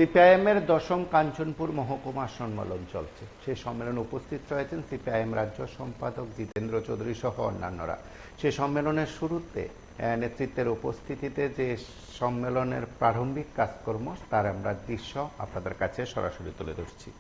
CPIM এর ১০ম কাঞ্চনপুর মহকুমা সম্মেলন চলছে। সেই সম্মেলনে উপস্থিত রয়েছেন সিপিআইএম রাজ্য সম্পাদক জিতেন্দ্র চৌধুরী সহ অন্যান্যরা। সেই সম্মেলনের শুরুতে নেতৃত্বের উপস্থিতিতে যে সম্মেলনের প্রারম্ভিক কাজকর্ম তার আমরা দৃশ্য আপনাদের কাছে সরাসরি তুলে ধরছি।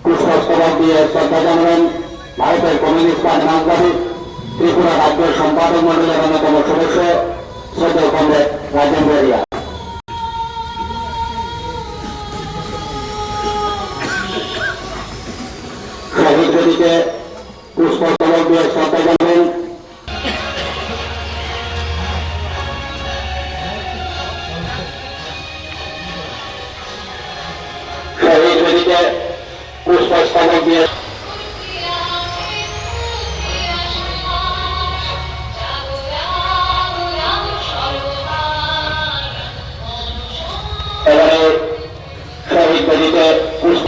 পুষ্পস্তবক দিয়ে শ্রদ্ধা জানাবেন ভারতের কমিউনিস্ট পার্টি বাংলাদেশ ত্রিপুরা রাজ্য সম্পাদক মন্ডলের অন্যতম সদস্য শ্রদ্ধেয় কমরেড রাজেন্দ্র রিয়া। শহীদ বেদিতে পুষ্পস্তবক দিয়ে শ্রদ্ধা জানাবেন শহীদ বেদিতে পুষ্পস্তবক দিয়ে এবারে শহীদ বেদিতে পুষ্প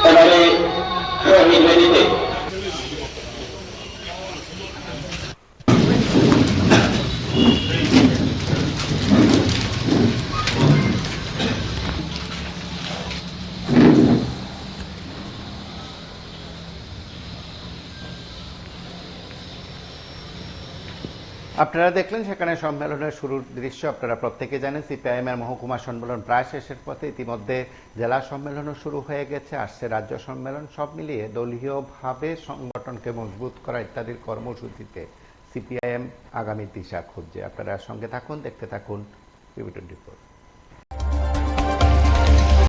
এবারে শহীদ বেদিতে আপনারা দেখলেন সেখানে সম্মেলনের শুরুর দৃশ্য। আপনারা প্রত্যেকে জানেন সিপিআইএম এর মহকুমা সম্মেলন প্রায় শেষের পথে। ইতিমধ্যে জেলা সম্মেলনও শুরু হয়ে গেছে, আসছে রাজ্য সম্মেলন। সব মিলিয়ে দলীয়ভাবে সংগঠনকে মজবুত করা ইত্যাদির কর্মসূচিতে সিপিআইএম আগামী দিশা খুঁজছে। আপনারা সঙ্গে থাকুন, দেখতে থাকুন PB24।